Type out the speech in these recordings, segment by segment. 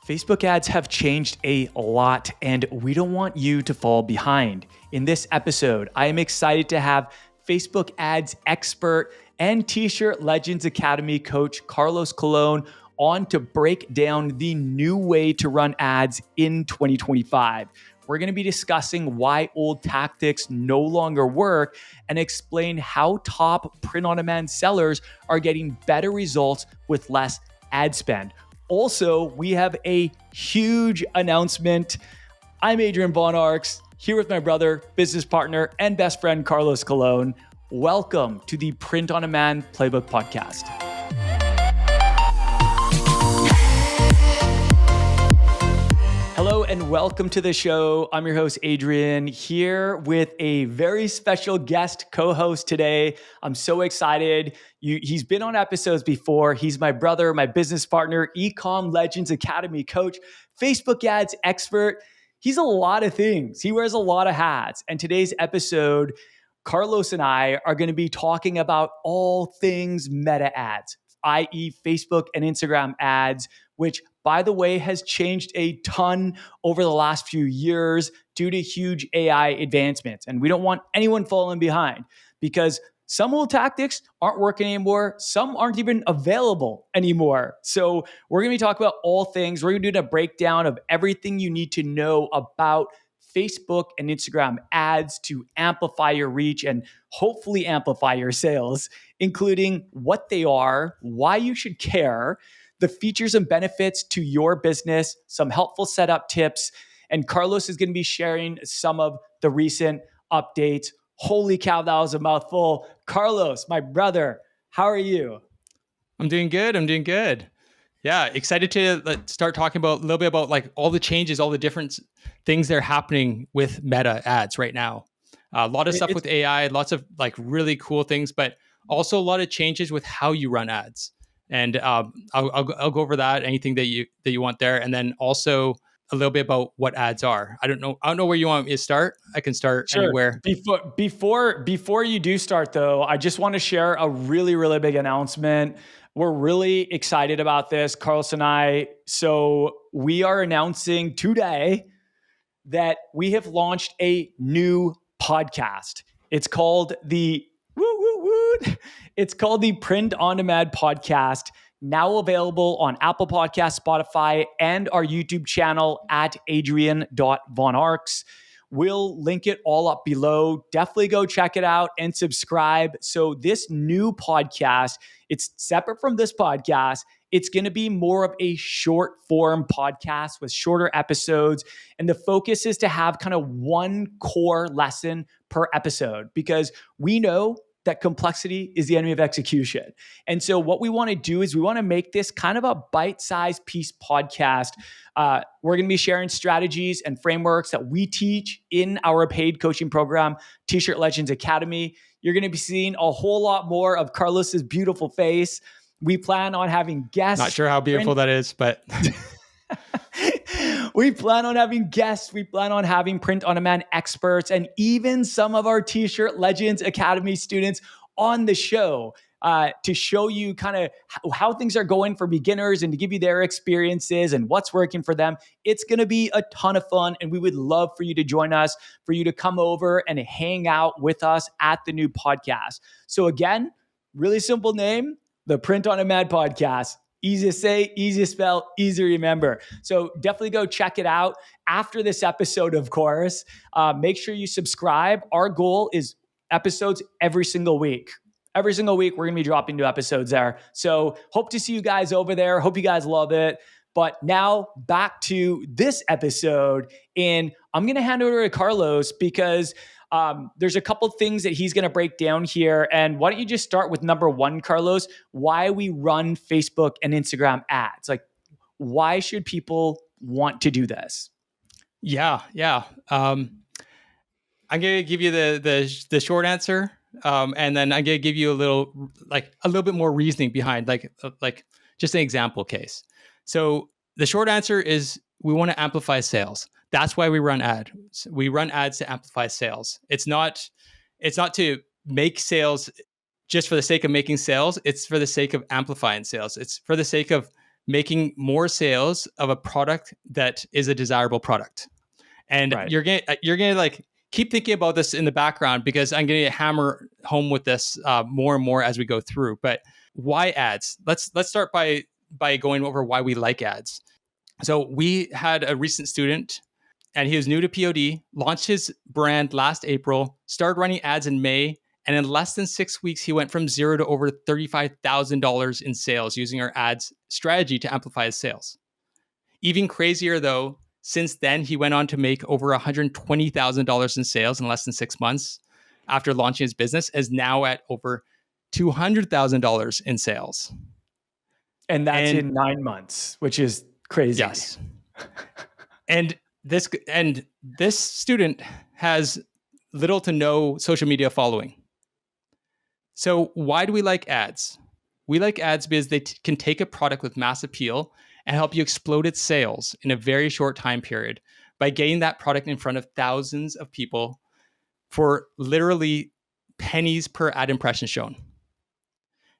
Facebook ads have changed a lot, and we don't want you to fall behind. In this episode, I am excited to have Facebook ads expert and T-shirt Legends Academy coach Carlos Colon on to break down the new way to run ads in 2025. We're going to be discussing why old tactics no longer work and explain how top print-on-demand sellers are getting better results with less ad spend. Also, we have a huge announcement. I'm Adrian Von Arx, here with my brother, business partner, and best friend, Carlos Colon. Welcome to the Print on Demand Playbook Podcast. Hello and welcome to the show. I'm your host, Adrian, here with a very special guest co-host today. I'm so excited. He's been on episodes before. He's my brother, my business partner, Ecom Legends Academy coach, Facebook ads expert. He's a lot of things. He wears a lot of hats. And today's episode, Carlos and I are going to be talking about all things meta ads, i.e. Facebook and Instagram ads, which, by the way, has changed a ton over the last few years due to huge AI advancements. And we don't want anyone falling behind because some old tactics aren't working anymore. Some aren't even available anymore. So we're going to be talking about all things. We're going to do a breakdown of everything you need to know about Facebook and Instagram ads to amplify your reach and hopefully amplify your sales, including what they are, why you should care, the features and benefits to your business, some helpful setup tips, and Carlos is going to be sharing some of the recent updates. Holy cow, that was a mouthful. Carlos, my brother, how are you? I'm doing good. Yeah, excited to start talking about a little bit about like all the changes, all the different things that are happening with meta ads right now. A lot of stuff with AI, lots of like really cool things, but also a lot of changes with how you run ads. And I'll go over that, anything that you want there, and then also a little bit about what ads are. I don't know where you want me to start. I can start anywhere. Before you do start though, I just want to share a really, really big announcement. We're really excited about this, Carlos and I. So we are announcing today that we have launched a new podcast. It's called the It's called the Print on Demand Podcast, now available on Apple Podcasts, Spotify, and our YouTube channel at adrian.vonarx. We'll link it all up below. Definitely go check it out and subscribe. So this new podcast, it's separate from this podcast. It's going to be more of a short form podcast with shorter episodes. And the focus is to have kind of one core lesson per episode because we know that complexity is the enemy of execution. And so what we want to do is we want to make this kind of a bite-sized piece podcast. We're going to be sharing strategies and frameworks that we teach in our paid coaching program, T-shirt Legends Academy. You're going to be seeing a whole lot more of Carlos's beautiful face. We plan on having guests. Not sure how beautiful that is, but... We plan on having guests. We plan on having print-on-demand experts and even some of our T-shirt Legends Academy students on the show to show you kind of how things are going for beginners and to give you their experiences and what's working for them. It's going to be a ton of fun, and we would love for you to join us, for you to come over and hang out with us at the new podcast. So again, really simple name, the Print-on-Demand Podcast. Easy to say, easy to spell, easy to remember. So definitely go check it out after this episode, of course. Make sure you subscribe. Our goal is episodes every single week. Every single week, we're going to be dropping new episodes there. So hope to see you guys over there. Hope you guys love it. But now back to this episode. And I'm going to hand over to Carlos because there's a couple things that he's going to break down here. And why don't you just start with number one, Carlos, why we run Facebook and Instagram ads? Like, why should people want to do this? Yeah. I'm going to give you the short answer. And then I'm going to give you a little bit more reasoning behind like just an example case. So the short answer is we want to amplify sales. That's why we run ads. We run ads to amplify sales. It's not to make sales just for the sake of making sales. It's for the sake of amplifying sales. It's for the sake of making more sales of a product that is a desirable product. And Right. you're gonna like keep thinking about this in the background, because I'm gonna hammer home with this more and more as we go through. But why ads? Let's start by going over why we like ads. So we had a recent student, and he was new to POD, launched his brand last April, started running ads in May, and in less than 6 weeks, he went from zero to over $35,000 in sales using our ads strategy to amplify his sales. Even crazier though, since then, he went on to make over $120,000 in sales in less than 6 months after launching his business, is now at over $200,000 in sales. And that's And in 9 months, which is crazy. yes. And this student has little to no social media following. So why do we like ads? We like ads because they can take a product with mass appeal and help you explode its sales in a very short time period by getting that product in front of thousands of people for literally pennies per ad impression shown.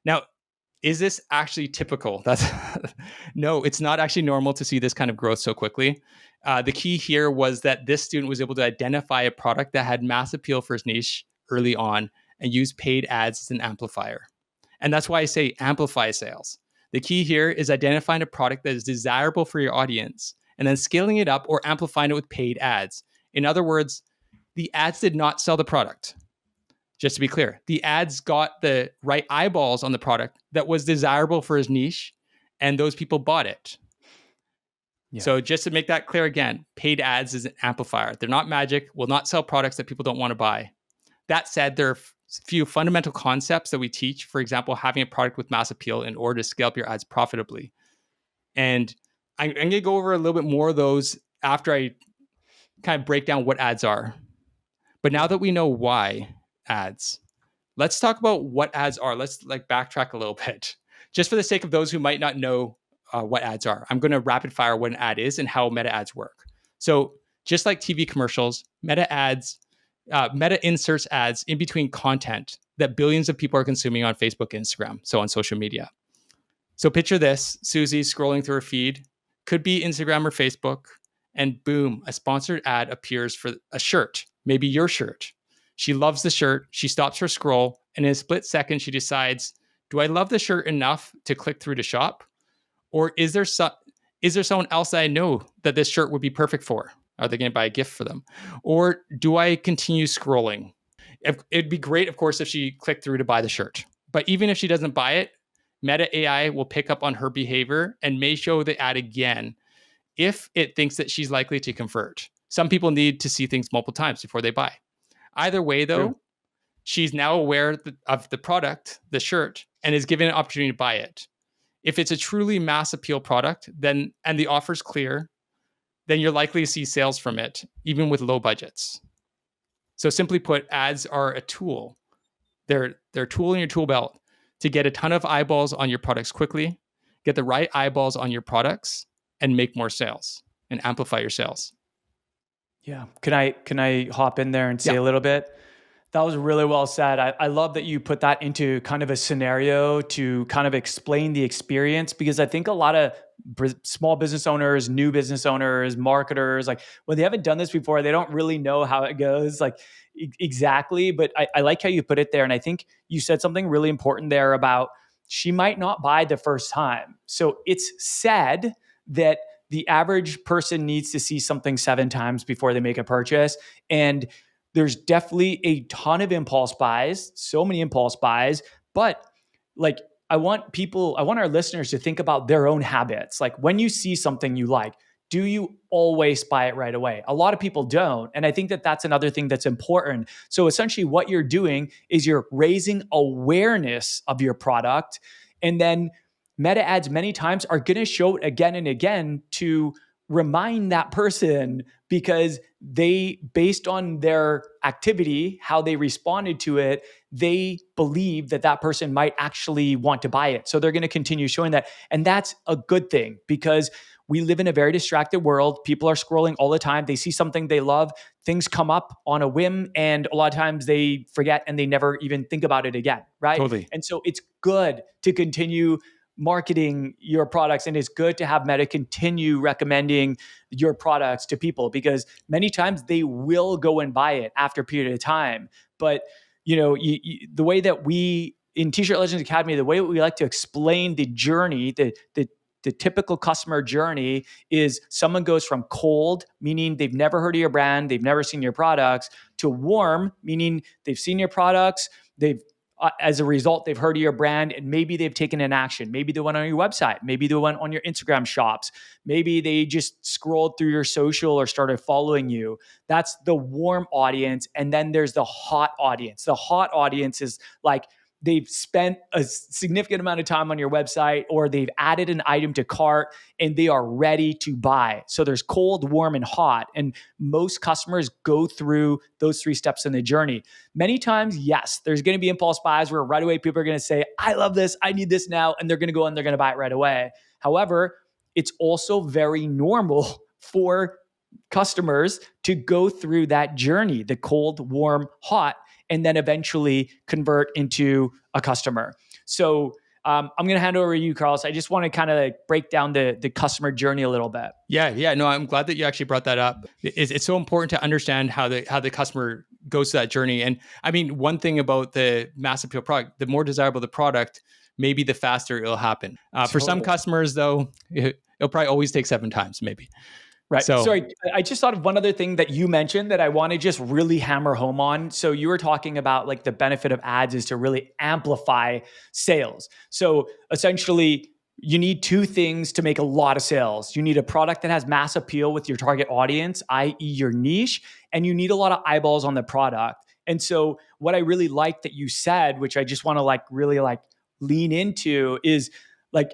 Now, is this actually typical? That's no, it's not actually normal to see this kind of growth so quickly. The key here was that this student was able to identify a product that had mass appeal for his niche early on and use paid ads as an amplifier. And that's why I say amplify sales. The key here is identifying a product that is desirable for your audience and then scaling it up or amplifying it with paid ads. In other words, the ads did not sell the product. Just to be clear, the ads got the right eyeballs on the product that was desirable for his niche, and those people bought it. Yeah. So just to make that clear again, paid ads is an amplifier. They're not magic, will not sell products that people don't want to buy. That said, there are a few fundamental concepts that we teach. For example, having a product with mass appeal in order to scale up your ads profitably. And I'm going to go over a little bit more of those after I kind of break down what ads are. But now that we know why ads, let's talk about what ads are. Let's like backtrack a little bit, just for the sake of those who might not know what ads are. I'm going to rapid fire what an ad is and how meta ads work. So just like TV commercials, meta inserts ads in between content that billions of people are consuming on Facebook, Instagram, so on social media. So picture this: Susie scrolling through her feed, could be Instagram or Facebook, and boom, a sponsored ad appears for a shirt, maybe your shirt. She loves the shirt. She stops her scroll, and in a split second, she decides, do I love the shirt enough to click through to shop? Or is there someone else that I know that this shirt would be perfect for? Are they going to buy a gift for them? Or do I continue scrolling? It'd be great, of course, if she clicked through to buy the shirt. But even if she doesn't buy it, Meta AI will pick up on her behavior and may show the ad again if it thinks that she's likely to convert. Some people need to see things multiple times before they buy. Either way, though, True. She's now aware of the product, the shirt, and is given an opportunity to buy it. If it's a truly mass appeal product, and the offer's clear, then you're likely to see sales from it, even with low budgets. So simply put, ads are a tool. They're a tool in your tool belt to get a ton of eyeballs on your products quickly, get the right eyeballs on your products, and make more sales and amplify your sales. Yeah. Can I hop in there and say a little bit? That was really well said. I love that you put that into kind of a scenario to kind of explain the experience, because I think a lot of small business owners, new business owners, marketers, like when they haven't done this before, they don't really know how it goes like exactly. But I like how you put it there. And I think you said something really important there about she might not buy the first time. So it's said that the average person needs to see something 7 times before they make a purchase. And there's definitely a ton of impulse buys, so many impulse buys, but like I want our listeners to think about their own habits. Like when you see something you like, do you always buy it right away? A lot of people don't. And I think that that's another thing that's important. So essentially what you're doing is you're raising awareness of your product, and then meta ads many times are going to show it again and again to remind that person, because they, based on their activity, how they responded to it, they believe that that person might actually want to buy it. So they're going to continue showing that. And that's a good thing, because we live in a very distracted world. People are scrolling all the time. They see something they love. Things come up on a whim, and a lot of times they forget and they never even think about it again, right? Totally. And so it's good to continue marketing your products, and it's good to have Meta continue recommending your products to people, because many times they will go and buy it after a period of time. But the way that we in T-Shirt Legends Academy, the way we like to explain the journey, the typical customer journey is someone goes from cold, meaning they've never heard of your brand, they've never seen your products, to warm, meaning they've seen your products, they've as a result, they've heard of your brand, and maybe they've taken an action. Maybe they went on your website. Maybe they went on your Instagram shops. Maybe they just scrolled through your social or started following you. That's the warm audience. And then there's the hot audience. The hot audience is like, they've spent a significant amount of time on your website, or they've added an item to cart and they are ready to buy. So there's cold, warm, and hot. And most customers go through those 3 steps in the journey. Many times, yes, there's going to be impulse buys where right away people are going to say, I love this, I need this now. And they're going to go and they're going to buy it right away. However, it's also very normal for customers to go through that journey, the cold, warm, hot, and then eventually convert into a customer. So I'm going to hand over to you, Carlos. I just want to kind of break down the customer journey a little bit. Yeah. No, I'm glad that you actually brought that up. It's so important to understand how the customer goes to that journey. And I mean, one thing about the mass appeal product, the more desirable the product, maybe the faster it'll happen. For some customers, though, it'll probably always take 7 times, maybe. Right. So, sorry, I just thought of one other thing that you mentioned that I want to just really hammer home on. So you were talking about like the benefit of ads is to really amplify sales. So essentially, you need 2 things to make a lot of sales. You need a product that has mass appeal with your target audience, i.e. your niche, and you need a lot of eyeballs on the product. And so what I really like that you said, which I just want to really lean into, is like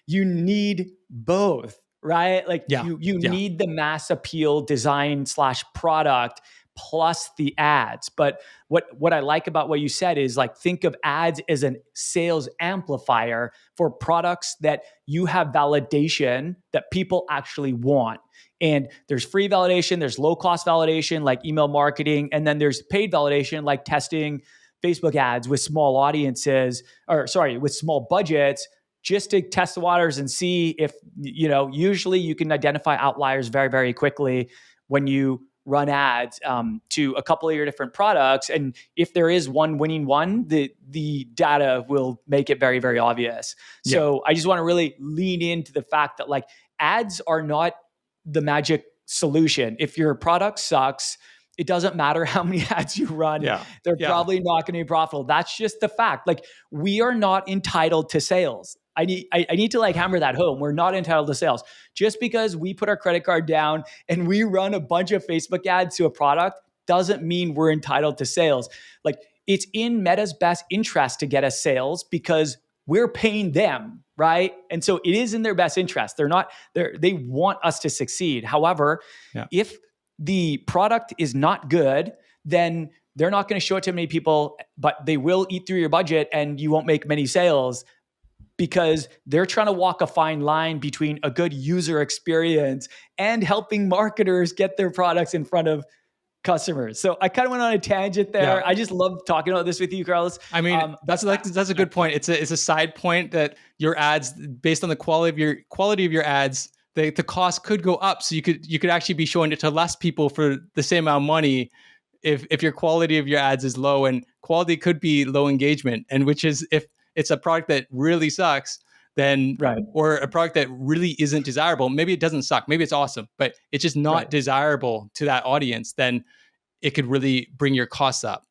you need both. Right? Like you need the mass appeal design / product plus the ads. But what I like about what you said is like, think of ads as a sales amplifier for products that you have validation that people actually want. And there's free validation, there's low cost validation like email marketing, and then there's paid validation like testing Facebook ads with small audiences, with small budgets, just to test the waters and see if, usually you can identify outliers very, very quickly when you run ads to a couple of your different products. And if there is one winning one, the data will make it very, very obvious. Yeah. So I just want to really lean into the fact that like ads are not the magic solution. If your product sucks, it doesn't matter how many ads you run. They're probably not going to be profitable. That's just the fact. Like, we are not entitled to sales. I need to like hammer that home. We're not entitled to sales. Just because we put our credit card down and we run a bunch of Facebook ads to a product doesn't mean we're entitled to sales. Like, it's in Meta's best interest to get us sales because we're paying them, right? And so it is in their best interest. They want us to succeed. However, if the product is not good, then they're not going to show it to many people, but they will eat through your budget and you won't make many sales, because they're trying to walk a fine line between a good user experience and helping marketers get their products in front of customers. So I kind of went on a tangent there. Yeah. I just love talking about this with you, Carlos. I mean, that's a good point. It's a side point that your ads, based on the quality of your ads, the cost could go up. So you could actually be showing it to less people for the same amount of money if your quality of your ads is low, and quality could be low engagement. And which is, if it's a product that really sucks, then or a product that really isn't desirable, maybe it doesn't suck, maybe it's awesome, but it's just not desirable to that audience, then it could really bring your costs up.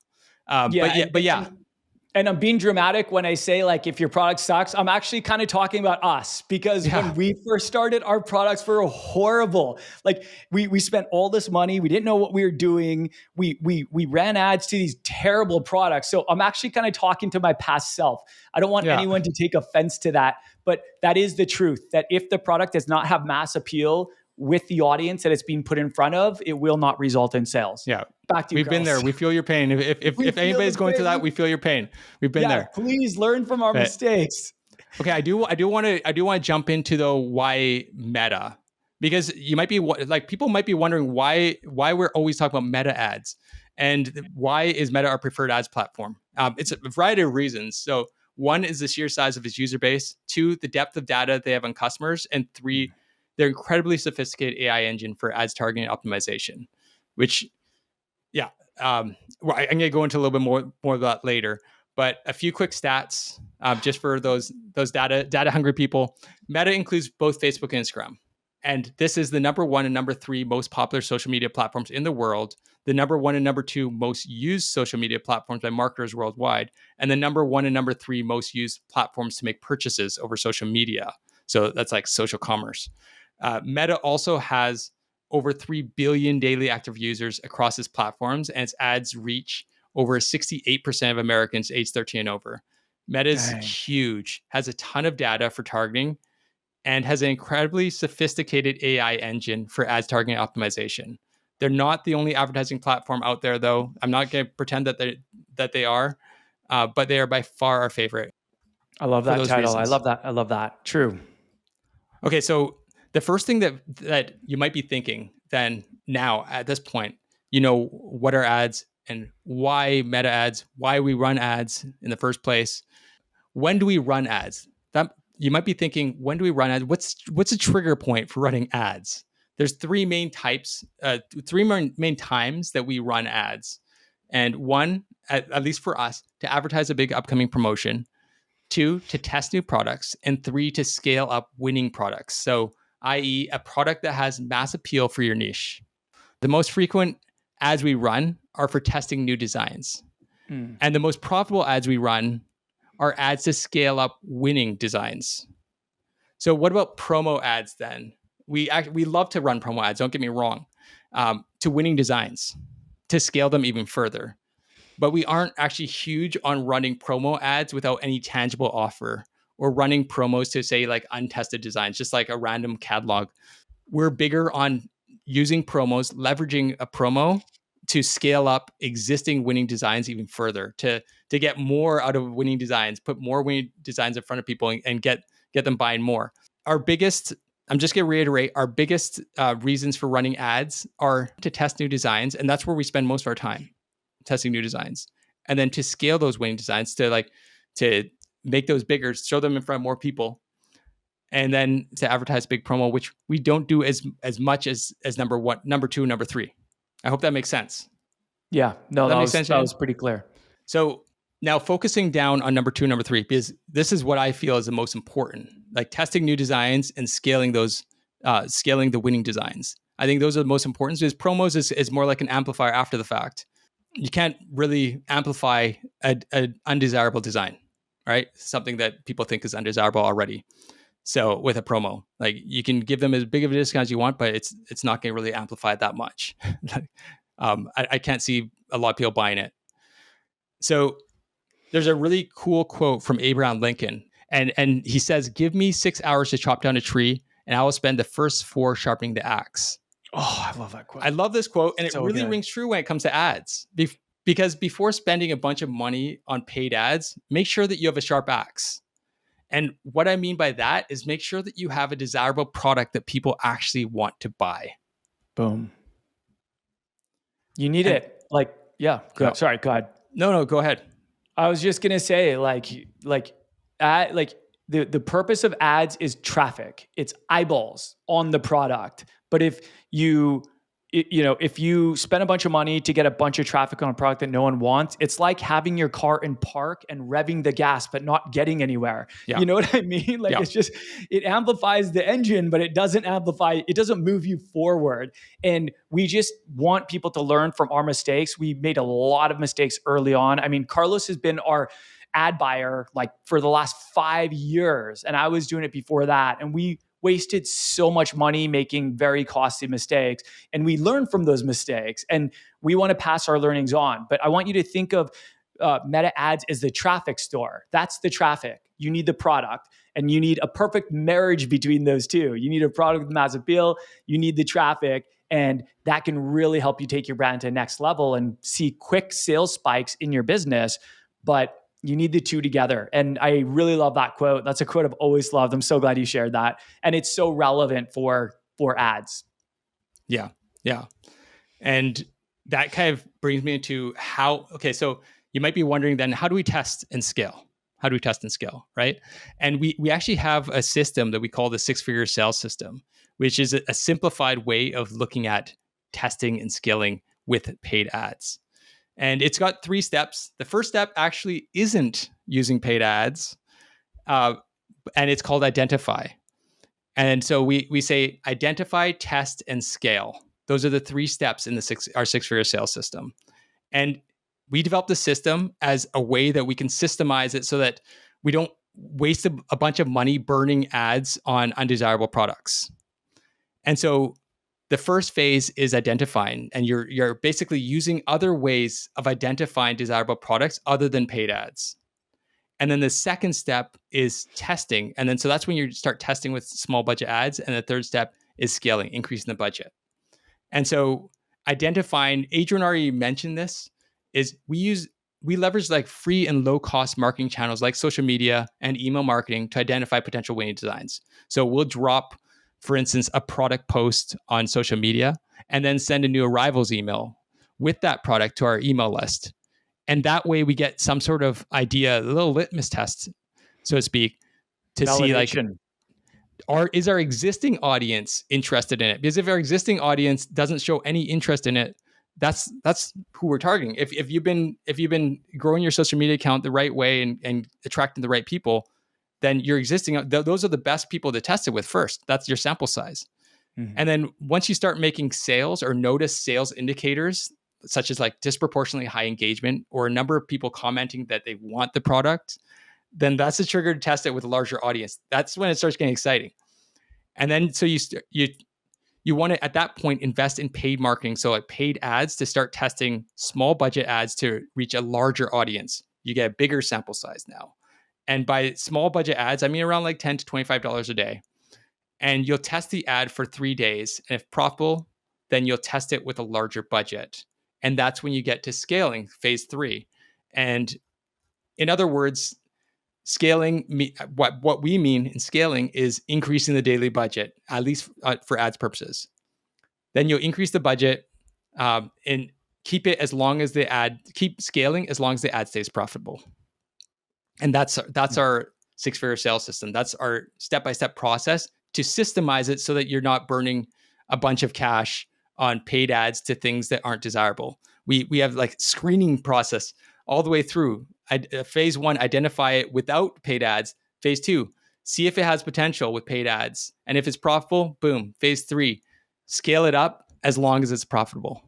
And I'm being dramatic when I say, like, if your product sucks, I'm actually kind of talking about us, because when we first started, our products were horrible. Like, we spent all this money. We didn't know what we were doing. We ran ads to these terrible products. So I'm actually kind of talking to my past self. I don't want anyone to take offense to that, but that is the truth, that if the product does not have mass appeal with the audience that it's being put in front of, it will not result in sales. Yeah. Back to you, We've Carlos. been there. We feel your pain. If anybody's going through that, we feel your pain. We've been there. Please learn from our mistakes. Okay. I do want to jump into though, why Meta, because you might be like, people might be wondering why we're always talking about Meta ads, and why is Meta our preferred ads platform? It's a variety of reasons. So One is the sheer size of its user base. Two, the depth of data they have on customers. And three, their incredibly sophisticated AI engine for ads targeting optimization, which, yeah, well, I'm going to go into a little bit more of that later. But a few quick stats, just for those data hungry people. Meta includes both Facebook and Instagram, and this is the number one and number three most popular social media platforms in the world. The number one and number two most used social media platforms by marketers worldwide, and the number one and number three most used platforms to make purchases over social media. So that's like social commerce. Meta also has over 3 billion daily active users across its platforms, and its ads reach over 68% of Americans aged 13 and over. Meta's Dang. huge, has a ton of data for targeting, and has an incredibly sophisticated AI engine for ads targeting optimization. They're not the only advertising platform out there, though. I'm not going to pretend that they are, but they are by far our favorite I love for that those title. I reasons. love that. I love that. True. Okay, so the first thing that you might be thinking then now at this point, what are ads and why meta ads, why we run ads in the first place? When do we run ads? That you might be thinking, when do we run ads? What's a trigger point for running ads? There's three main types, three main times that we run ads. And one, at least for us, to advertise a big upcoming promotion. Two, to test new products. And three, to scale up winning products. So, i.e., a product that has mass appeal for your niche. The most frequent ads we run are for testing new designs. And the most profitable ads we run are ads to scale up winning designs. So, what about promo ads then? We love to run promo ads, don't get me wrong, to winning designs to scale them even further. But we aren't actually huge on running promo ads without any tangible offer, or running promos to say like untested designs, just like a random catalog. We're bigger on using promos, leveraging a promo to scale up existing winning designs even further, to get more out of winning designs, put more winning designs in front of people, and get them buying more. I'm just going to reiterate, our biggest reasons for running ads are to test new designs, and that's where we spend most of our time, testing new designs. And then to scale those winning designs, to make those bigger, show them in front of more people, and then to advertise big promo, which we don't do as much as number one, number two, number three. I hope that makes sense. Yeah. No, Does that make sense, that Jan? was pretty clear. So now focusing down on number two, number three, because this is what I feel is the most important, like testing new designs and scaling those, scaling the winning designs. I think those are the most important, because promos is more like an amplifier after the fact. You can't really amplify an undesirable design, right? Something that people think is undesirable already. So with a promo, like you can give them as big of a discount as you want, but it's not going to really amplify it that much. I can't see a lot of people buying it. So there's a really cool quote from Abraham Lincoln, and he says, "Give me 6 hours to chop down a tree, and I will spend the first 4 sharpening the axe." Oh, I love that quote. I love this quote, and it So really good. rings true when it comes to ads. Because before spending a bunch of money on paid ads, make sure that you have a sharp axe. And what I mean by that is make sure that you have a desirable product that people actually want to buy. Boom. You need And it. Like, yeah. yeah, Sorry, go ahead. no, go ahead. I was just gonna say, the purpose of ads is traffic. It's eyeballs on the product. But if if you spend a bunch of money to get a bunch of traffic on a product that no one wants, it's like having your car in park and revving the gas, but not getting anywhere. Yeah. You know what I mean? Like, Yeah. it's just, it amplifies the engine, but it doesn't move you forward. And we just want people to learn from our mistakes. We made a lot of mistakes early on. I mean, Carlos has been our ad buyer like for the last 5 years, and I was doing it before that. And we wasted so much money making very costly mistakes, and we learn from those mistakes, and we want to pass our learnings on. But I want you to think of meta ads as the traffic store. That's the traffic. You need the product, and you need a perfect marriage between those two. You need a product with mass appeal, you need the traffic, and that can really help you take your brand to the next level and see quick sales spikes in your business. But you need the two together. And I really love that quote. That's a quote I've always loved. I'm so glad you shared that. And it's so relevant for ads. Yeah. And that kind of brings me into so you might be wondering then, how do we test and scale? How do we test and scale, right? And we actually have a system that we call the six-figure sales system, which is a simplified way of looking at testing and scaling with paid ads. And it's got 3 steps. The first step actually isn't using paid ads, uh, and it's called identify. And so we say identify, test, and scale. Those are the 3 steps in our six-figure sales system. And we developed the system as a way that we can systemize it so that we don't waste a bunch of money burning ads on undesirable products. And so the first phase is identifying, and you're basically using other ways of identifying desirable products other than paid ads. And then the second step is testing. And then so that's when you start testing with small budget ads. And the third step is scaling, increasing the budget. And so identifying, Adrian already mentioned this, is we leverage like free and low cost marketing channels like social media and email marketing to identify potential winning designs. So we'll drop, for instance, a product post on social media and then send a new arrivals email with that product to our email list. And that way we get some sort of idea, a little litmus test, so to speak, to see like, is our existing audience interested in it? Because if our existing audience doesn't show any interest in it, that's who we're targeting. If you've been growing your social media account the right way and attracting the right people, then your existing those are the best people to test it with first. That's your sample size. Mm-hmm. And then once you start making sales or notice sales indicators, such as like disproportionately high engagement or a number of people commenting that they want the product, then that's a trigger to test it with a larger audience. That's when it starts getting exciting. And then so you want to, at that point, invest in paid marketing. So like paid ads to start testing small budget ads to reach a larger audience. You get a bigger sample size now. And by small budget ads, I mean around like $10 to $25 a day. And you'll test the ad for 3 days. And if profitable, then you'll test it with a larger budget. And that's when you get to scaling, phase 3. And in other words, scaling, what we mean in scaling is increasing the daily budget, at least for ads purposes. Then you'll increase the budget and keep scaling as long as the ad stays profitable. And that's our six-figure sales system. That's our step-by-step process to systemize it so that you're not burning a bunch of cash on paid ads to things that aren't desirable. We have like screening process all the way through. Phase 1, identify it without paid ads. Phase 2, see if it has potential with paid ads. And if it's profitable, boom. Phase 3, scale it up as long as it's profitable.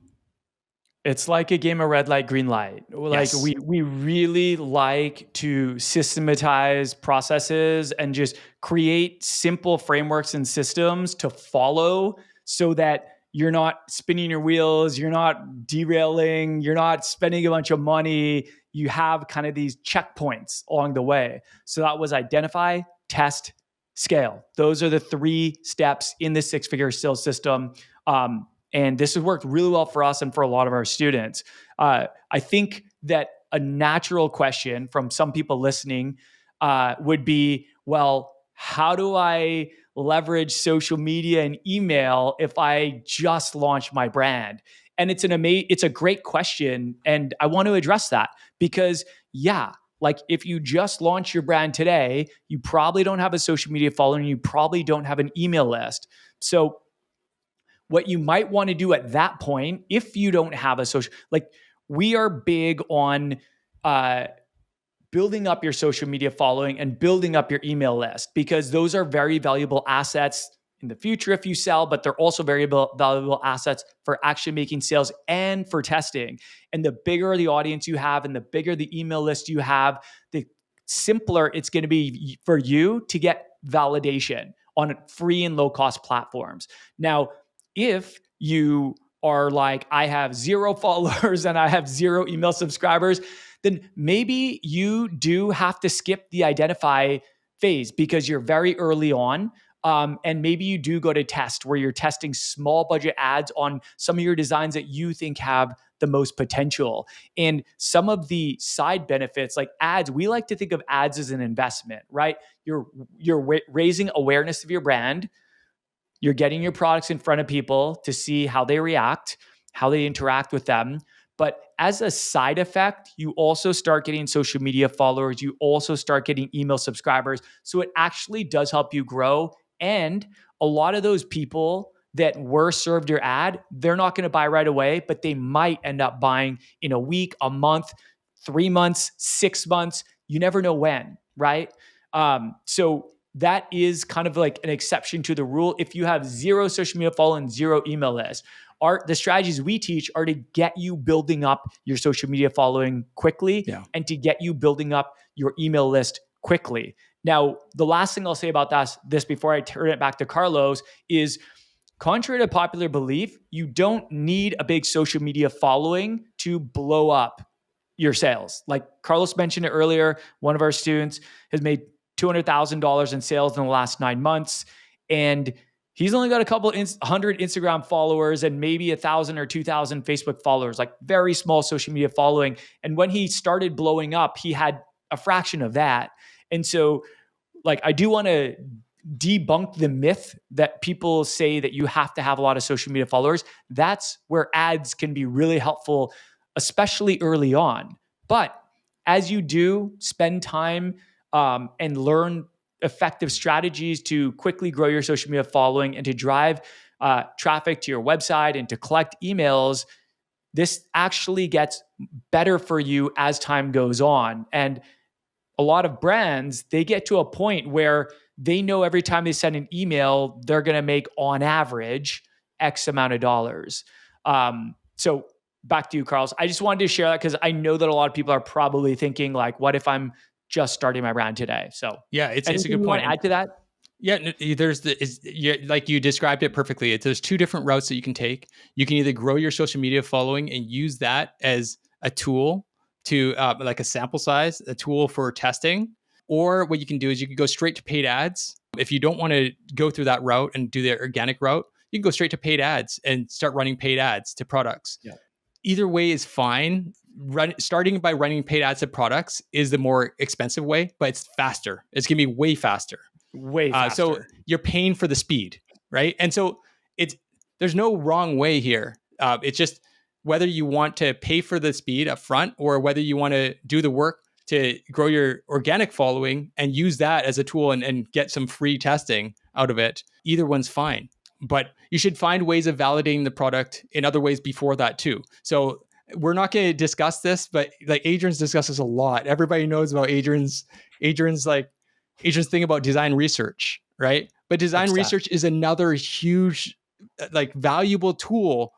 It's like a game of red light, green light. Like yes. we really like to systematize processes and just create simple frameworks and systems to follow so that you're not spinning your wheels, you're not derailing, you're not spending a bunch of money. You have kind of these checkpoints along the way. So that was identify, test, scale. Those are the 3 steps in the six-figure sales system. And this has worked really well for us and for a lot of our students. I think that a natural question from some people listening would be, well, how do I leverage social media and email if I just launched my brand? And it's a great question. And I want to address that because like if you just launch your brand today, you probably don't have a social media following, you probably don't have an email list. So what you might want to do at that point, if you don't have a social, like we are big on building up your social media following and building up your email list because those are very valuable assets in the future if you sell, but they're also very valuable assets for actually making sales and for testing. And the bigger the audience you have and the bigger the email list you have, the simpler it's going to be for you to get validation on free and low cost platforms. Now, if you are like, I have 0 followers and I have 0 email subscribers, then maybe you do have to skip the identify phase because you're very early on. And maybe you do go to test where you're testing small budget ads on some of your designs that you think have the most potential. And some of the side benefits like ads, we like to think of ads as an investment, right? You're raising awareness of your brand. You're getting your products in front of people to see how they react, how they interact with them. But as a side effect, you also start getting social media followers. You also start getting email subscribers. So it actually does help you grow. And a lot of those people that were served your ad, they're not going to buy right away, but they might end up buying in a week, a month, 3 months, 6 months. You never know when, right? So that is kind of like an exception to the rule. If you have zero social media following, zero email list, the strategies we teach are to get you building up your social media following quickly and to get you building up your email list quickly. Now, the last thing I'll say about this before I turn it back to Carlos is, contrary to popular belief, you don't need a big social media following to blow up your sales. Like Carlos mentioned it earlier, one of our students has made $200,000 in sales in the last 9 months. And he's only got a couple 100 Instagram followers and maybe 1,000 or 2,000 Facebook followers, like very small social media following. And when he started blowing up, he had a fraction of that. And so like, I do want to debunk the myth that people say that you have to have a lot of social media followers. That's where ads can be really helpful, especially early on. But as you do spend time and learn effective strategies to quickly grow your social media following and to drive traffic to your website and to collect emails, this actually gets better for you as time goes on. And a lot of brands, they get to a point where they know every time they send an email, they're going to make on average X amount of dollars. So back to you, Carlos. I just wanted to share that because I know that a lot of people are probably thinking like, what if I'm just starting my brand today? So yeah, it's a good point. Want to add to that? Yeah, like you described it perfectly. There's two different routes that you can take. You can either grow your social media following and use that as a tool to like a sample size, a tool for testing. Or what you can do is you can go straight to paid ads. If you don't want to go through that route and do the organic route, you can go straight to paid ads and start running paid ads to products. Yeah. Either way is fine. Starting by running paid ads to products is the more expensive way, but it's faster. It's going to be way faster. Way faster. So you're paying for the speed, right? And so there's no wrong way here. It's just whether you want to pay for the speed up front or whether you want to do the work to grow your organic following and use that as a tool and get some free testing out of it. Either one's fine. But you should find ways of validating the product in other ways before that too. So we're not going to discuss this, but like Adrian's discussed this a lot. Everybody knows about Adrian's thing about design research, right? But design research is another huge, like valuable tool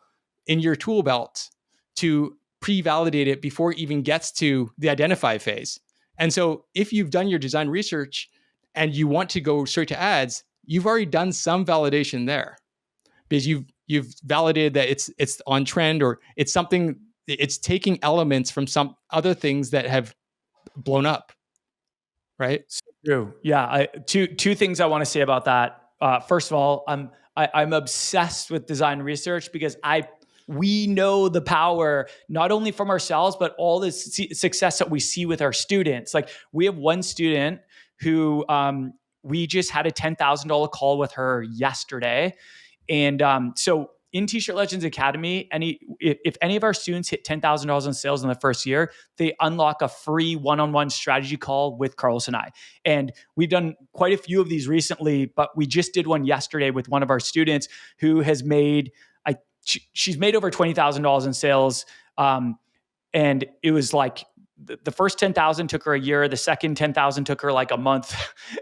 in your tool belt to pre-validate it before it even gets to the identify phase. And so if you've done your design research and you want to go straight to ads, you've already done some validation there because you've validated that it's on trend or it's something, it's taking elements from some other things that have blown up, right? So true. Yeah. Two things I want to say about that. First of all, I'm obsessed with design research because we know the power, not only from ourselves, but all the success that we see with our students. Like we have one student who we just had a $10,000 call with her yesterday. And so in T-Shirt Legends Academy, if any of our students hit $10,000 in sales in the first year, they unlock a free one-on-one strategy call with Carlos and I. And we've done quite a few of these recently, but we just did one yesterday with one of our students who has made, she's made over $20,000 in sales. And it was like the first 10,000 took her a year. The second 10,000 took her like a month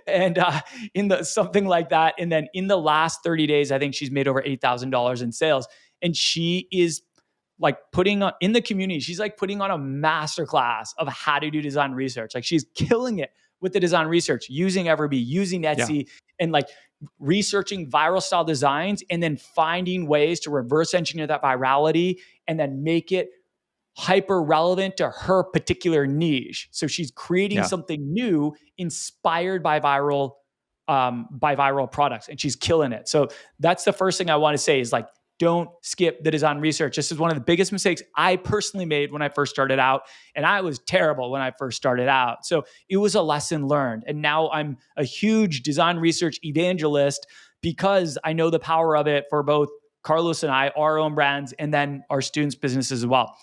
and something like that. And then in the last 30 days, I think she's made over $8,000 in sales. And she is like putting on in the community, she's like putting on a masterclass of how to do design research. Like she's killing it with the design research, using Everbee, using Etsy, and like researching viral style designs and then finding ways to reverse engineer that virality and then make it hyper relevant to her particular niche. So she's creating something new inspired by viral products, and she's killing it. So that's the first thing I want to say is like, don't skip the design research. This is one of the biggest mistakes I personally made when I first started out. And I was terrible when I first started out. So it was a lesson learned. And now I'm a huge design research evangelist because I know the power of it for both Carlos and I, our own brands, and then our students' businesses as well.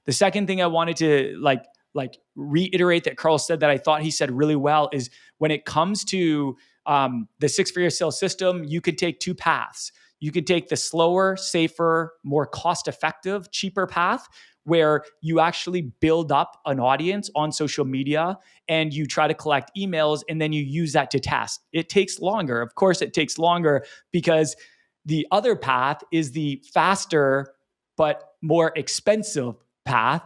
The second thing I wanted to reiterate that Carl said that I thought he said really well is when it comes to the six-figure sales system, you could take two paths. You could take the slower, safer, more cost-effective, cheaper path, where you actually build up an audience on social media and you try to collect emails and then you use that to test. It takes longer. Of course, it takes longer because the other path is the faster but more expensive path.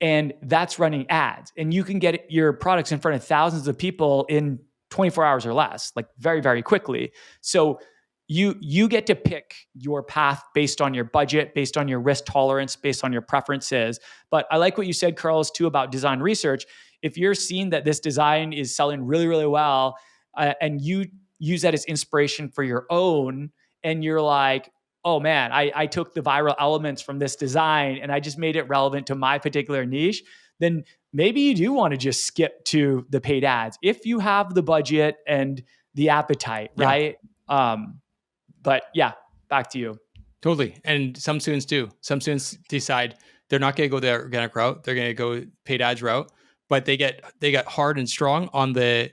And that's running ads. And you can get your products in front of thousands of people in 24 hours or less, like very, very quickly. So you get to pick your path based on your budget, based on your risk tolerance, based on your preferences. But I like what you said, Carlos, too, about design research. If you're seeing that this design is selling really, really well, and you use that as inspiration for your own, and you're like, oh man, I took the viral elements from this design and I just made it relevant to my particular niche, then maybe you do want to just skip to the paid ads if you have the budget and the appetite, right? But yeah, back to you. Totally. And some students do. Some students decide they're not going to go the organic route. They're going to go paid ads route, but they get hard and strong on the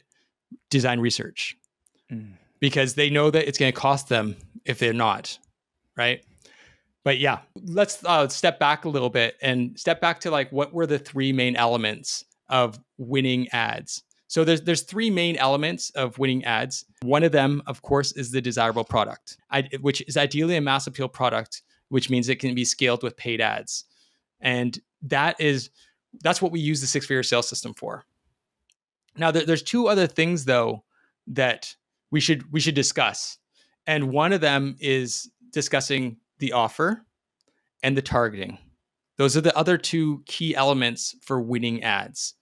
design research because they know that it's going to cost them if they're not, right? But yeah, let's step back a little bit and step back to like what were the three main elements of winning ads. So there's three main elements of winning ads. One of them, of course, is the desirable product, which is ideally a mass appeal product, which means it can be scaled with paid ads. And that's what we use the six-figure sales system for. Now, there's two other things, though, that we should discuss. And one of them is discussing the offer and the targeting. Those are the other two key elements for winning ads.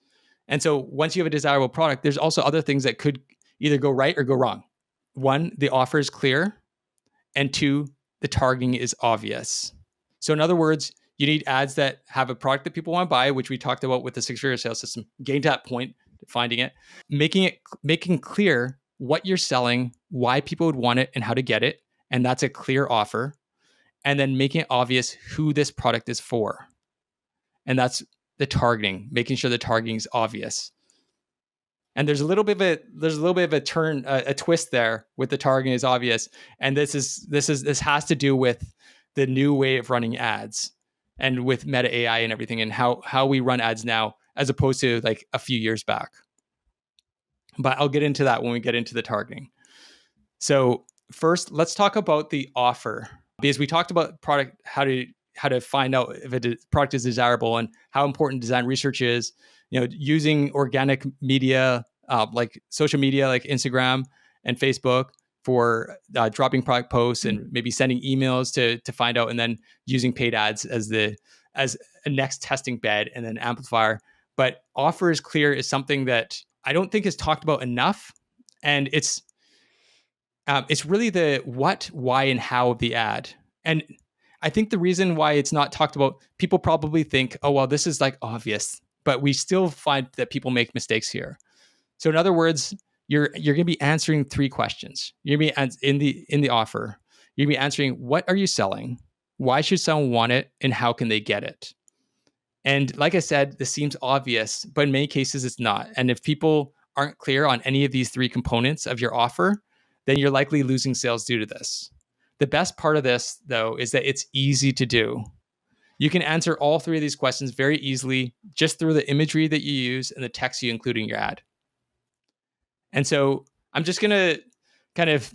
And so once you have a desirable product, there's also other things that could either go right or go wrong. One, the offer is clear. And two, the targeting is obvious. So in other words, you need ads that have a product that people want to buy, which we talked about with the six-figure sales system, getting to that point, finding it, making clear what you're selling, why people would want it, and how to get it. And that's a clear offer. And then making it obvious who this product is for. And that's the targeting, making sure the targeting is obvious. And there's a little bit of a twist there with the targeting is obvious. And this has to do with the new way of running ads and with Meta AI and everything and how we run ads now as opposed to like a few years back. But I'll get into that when we get into the targeting. So first, let's talk about the offer, because we talked about product, how to find out if a product is desirable and how important design research is, using organic media, like social media, like Instagram and Facebook for dropping product posts and maybe sending emails to find out, and then using paid ads as a next testing bed and then amplifier. But offer is clear is something that I don't think is talked about enough. And it's really the what, why, and how of the ad. And I think the reason why it's not talked about, people probably think, oh, well, this is like obvious, but we still find that people make mistakes here. So in other words, you're going to be answering three questions. You're going to be in the offer. You're going to be answering, what are you selling? Why should someone want it? And how can they get it? And like I said, this seems obvious, but in many cases it's not. And if people aren't clear on any of these three components of your offer, then you're likely losing sales due to this. The best part of this, though, is that it's easy to do. You can answer all three of these questions very easily just through the imagery that you use and the text you include in your ad. And so I'm just going to kind of,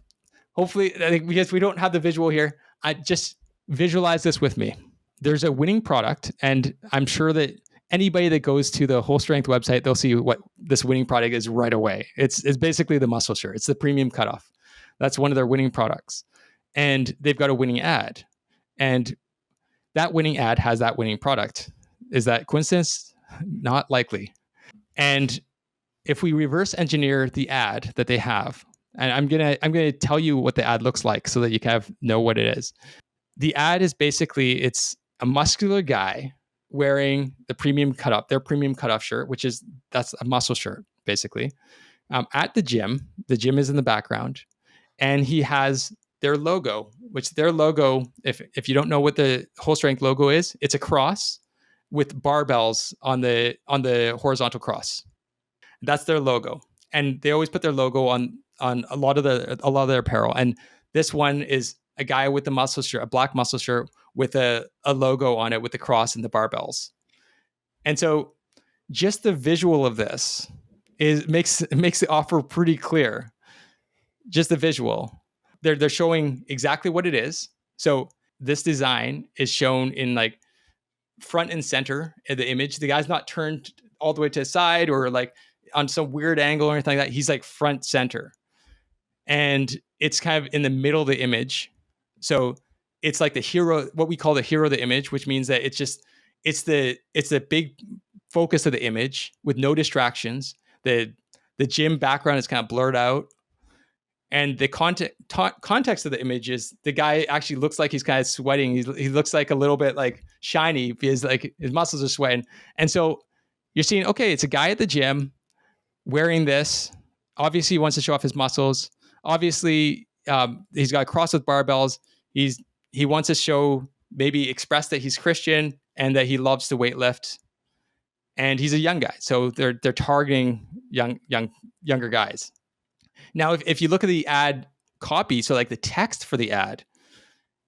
hopefully, I think because we don't have the visual here, I just visualize this with me. There's a winning product, and I'm sure that anybody that goes to the Whole Strength website, they'll see what this winning product is right away. It's basically the muscle shirt. It's the premium cutoff. That's one of their winning products. And they've got a winning ad. And that winning ad has that winning product. Is that coincidence? Not likely. And if we reverse engineer the ad that they have, and I'm gonna tell you what the ad looks like so that you kind of know what it is. The ad is basically, it's a muscular guy wearing their premium cutoff shirt, that's a muscle shirt, basically, at the gym. The gym is in the background, and he has their logo, if you don't know what the Whole Strength logo is, it's a cross, with barbells on the horizontal cross. That's their logo, and they always put their logo on a lot of their apparel. And this one is a guy with a muscle shirt, a black muscle shirt with a logo on it with the cross and the barbells. And so just the visual of this makes the offer pretty clear. Just the visual. They're showing exactly what it is. So this design is shown in like front and center of the image. The guy's not turned all the way to the side or like on some weird angle or anything like that. He's like front center. And it's kind of in the middle of the image. So it's like the hero, what we call the hero of the image, which means that it's the big focus of the image with no distractions. The gym background is kind of blurred out. And the context of the image is the guy actually looks like he's kind of sweating. He looks like a little bit like shiny because like his muscles are sweating. And so you're seeing, okay, it's a guy at the gym wearing this. Obviously, he wants to show off his muscles. Obviously, he's got a cross with barbells. He wants to show, maybe express that he's Christian and that he loves to weightlift. And he's a young guy, so they're targeting younger guys. Now, if you look at the ad copy, so like the text for the ad,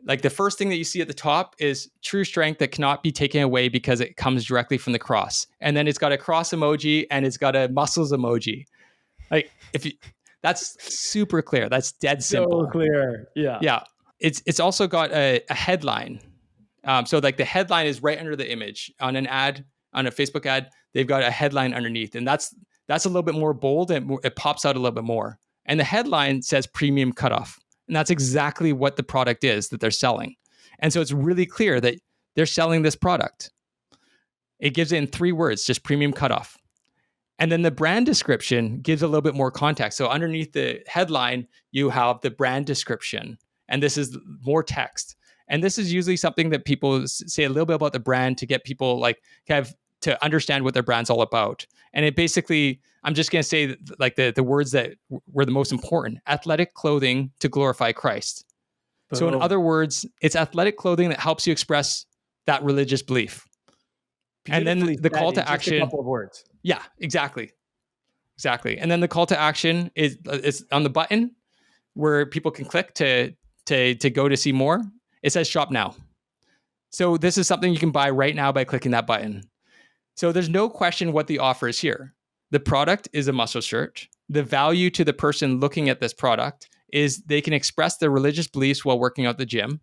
like the first thing that you see at the top is true strength that cannot be taken away because it comes directly from the cross. And then it's got a cross emoji and it's got a muscles emoji. Like that's super clear. That's dead simple. So clear. Yeah. Yeah. It's also got a headline. So like the headline is right under the image on an ad, on a Facebook ad. They've got a headline underneath, and that's a little bit more bold and it pops out a little bit more. And the headline says premium cutoff. And that's exactly what the product is that they're selling. And so it's really clear that they're selling this product. It gives it in 3 words, just premium cutoff. And then the brand description gives a little bit more context. So underneath the headline, you have the brand description. And this is more text. And this is usually something that people say a little bit about the brand to get people like kind of to understand what their brand's all about. And it basically, I'm just going to say like the words that were the most important: athletic clothing to glorify Christ. Boom. So in other words, it's athletic clothing that helps you express that religious belief. And then the call to action, just a couple of words. Yeah, exactly. And then the call to action is on the button where people can click to go to see more. It says shop now. So this is something you can buy right now by clicking that button. So there's no question what the offer is here. The product is a muscle shirt. The value to the person looking at this product is they can express their religious beliefs while working out the gym.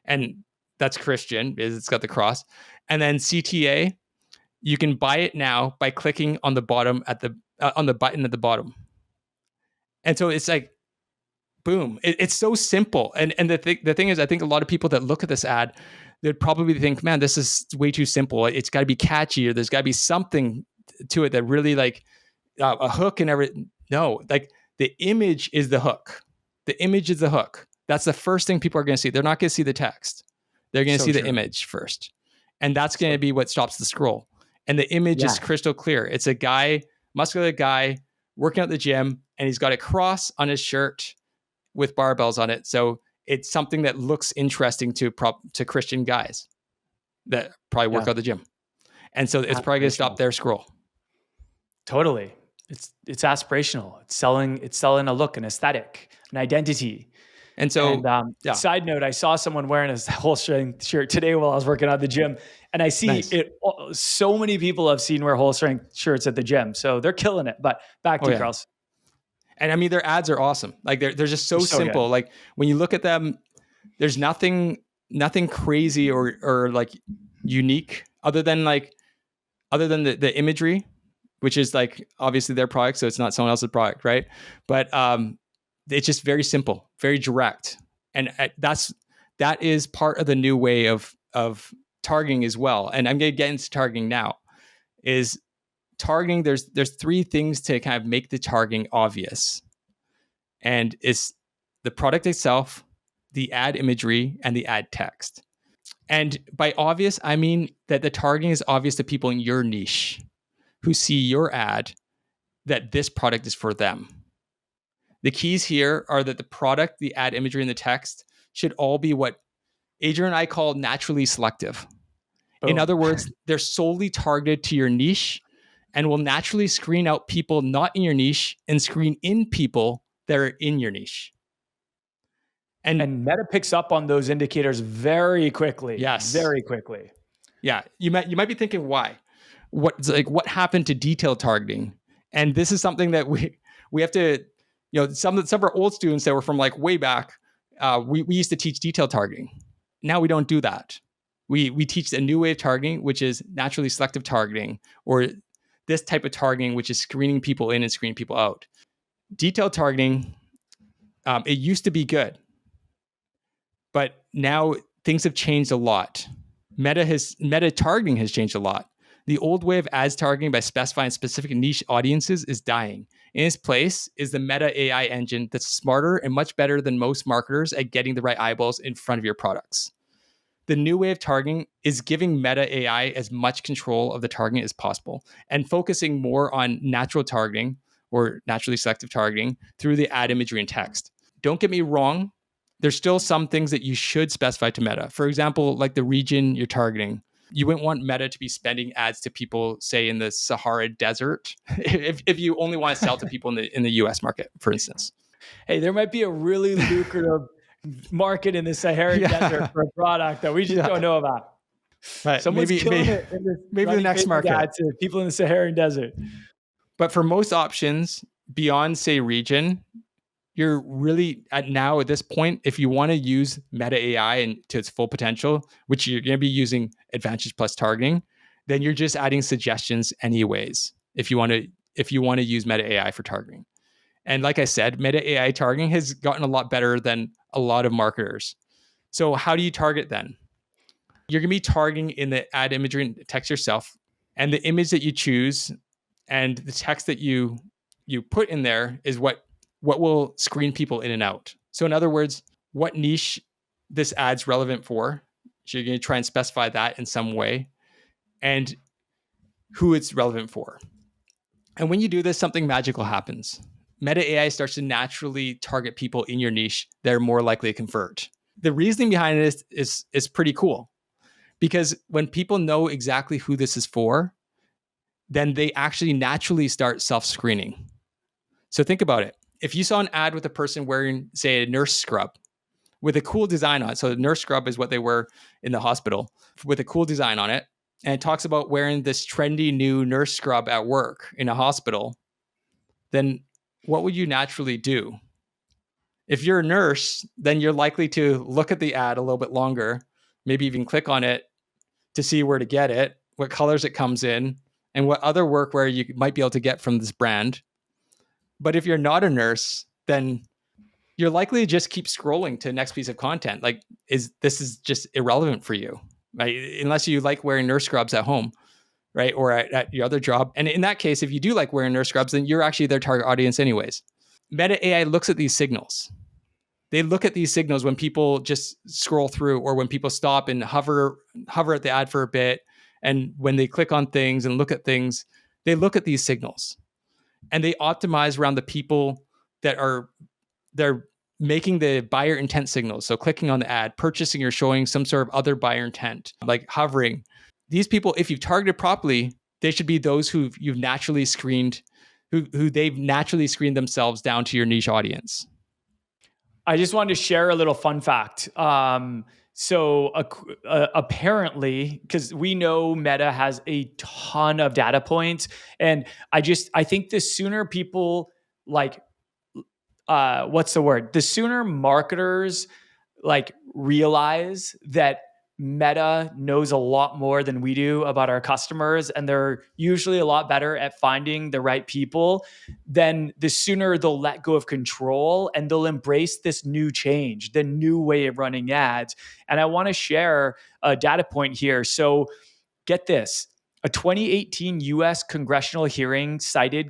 And that's Christian, is it's got the cross. And then CTA, you can buy it now by clicking on the bottom on the button at the bottom. And so it's like, boom. It's so simple. And the thing is, I think a lot of people that look at this ad, they'd probably think, man, this is way too simple. It's got to be catchy, or there's got to be something to it that really like a hook and everything. No, like the image is the hook. The image is the hook. That's the first thing people are going to see. They're not going to see the text. They're going to see the image first. And that's going to be what stops the scroll. And the image is crystal clear. It's a guy, muscular guy, working out the gym, and he's got a cross on his shirt with barbells on it. So it's something that looks interesting to Christian guys that probably work out the gym. And so it's probably going to stop their scroll. Totally. It's aspirational. It's selling a look, an aesthetic, an identity. And so, side note, I saw someone wearing a whole strength shirt today while I was working out at the gym, and I see it. So many people I've seen wear whole strength shirts at the gym, so they're killing it. But back to you, Carlos. And I mean, their ads are awesome. Like they're just so simple. Good. Like when you look at them, there's nothing crazy or like unique other than the imagery, which is like obviously their product, so it's not someone else's product, right? But it's just very simple, very direct, and that is part of the new way of targeting as well. And I'm going to get into targeting now. Is targeting, there's 3 things to kind of make the targeting obvious, and it's the product itself, the ad imagery, and the ad text. And by obvious, I mean that the targeting is obvious to people in your niche who see your ad that this product is for them. The keys here are that the product, the ad imagery, and the text should all be what Adrian and I call naturally selective. In Boom. other words, they're solely targeted to your niche and will naturally screen out people not in your niche and screen in people that are in your niche. And Meta picks up on those indicators very quickly, Yes. very quickly. Yeah, you might be thinking why? What happened to detailed targeting? And this is something that we have to, some of our old students that were from like way back, we used to teach detailed targeting. Now we don't do that. We teach a new way of targeting, which is naturally selective targeting, or this type of targeting, which is screening people in and screening people out. Detailed targeting, it used to be good, but now things have changed a lot. Meta targeting has changed a lot. The old way of ads targeting by specifying specific niche audiences is dying. In its place is the Meta AI engine that's smarter and much better than most marketers at getting the right eyeballs in front of your products. The new way of targeting is giving Meta AI as much control of the targeting as possible and focusing more on natural targeting or naturally selective targeting through the ad imagery and text. Don't get me wrong, there's still some things that you should specify to Meta. For example, like the region you're targeting. You wouldn't want Meta to be spending ads to people, say, in the Sahara Desert, if you only want to sell to people in the US market, for instance. Hey, there might be a really lucrative market in the Saharan desert for a product that we just don't know about. Right. Someone's killing it in this maybe the next market. Ads to people in the Saharan desert. But for most options beyond, say, region, you're really at this point, if you want to use Meta AI and to its full potential, which you're going to be using Advantage Plus targeting, then you're just adding suggestions anyways. If you want to use Meta AI for targeting, and like I said, Meta AI targeting has gotten a lot better than a lot of marketers. So how do you target then? You're going to be targeting in the ad imagery and text yourself, and the image that you choose and the text that you put in there is what will screen people in and out. So in other words, what niche this ad's relevant for. So you're going to try and specify that in some way, and who it's relevant for. And when you do this, something magical happens. Meta AI starts to naturally target people in your niche that are more likely to convert. The reasoning behind it is pretty cool, because when people know exactly who this is for, then they actually naturally start self-screening. So think about it. If you saw an ad with a person wearing, say, a nurse scrub with a cool design on it, so the nurse scrub is what they wear in the hospital, with a cool design on it, and it talks about wearing this trendy new nurse scrub at work in a hospital, then what would you naturally do? If you're a nurse, then you're likely to look at the ad a little bit longer, maybe even click on it to see where to get it, what colors it comes in, and what other workwear you might be able to get from this brand. But if you're not a nurse, then you're likely to just keep scrolling to the next piece of content. Like, this is just irrelevant for you, right? Unless you like wearing nurse scrubs at home, right? Or at your other job. And in that case, if you do like wearing nurse scrubs, then you're actually their target audience anyways. Meta AI looks at these signals. They look at these signals when people just scroll through, or when people stop and hover at the ad for a bit. And when they click on things and look at things, they look at these signals and they optimize around the people that they're making the buyer intent signals. So clicking on the ad, purchasing, or showing some sort of other buyer intent, like hovering. These people, if you've targeted properly, they should be those who you've naturally screened, who they've naturally screened themselves down to your niche audience. I just wanted to share a little fun fact. Apparently, because we know Meta has a ton of data points, and I think the sooner people the sooner marketers realize that Meta knows a lot more than we do about our customers, and they're usually a lot better at finding the right people, then the sooner they'll let go of control and they'll embrace this new change, the new way of running ads. And I want to share a data point here. So get this. A 2018 US congressional hearing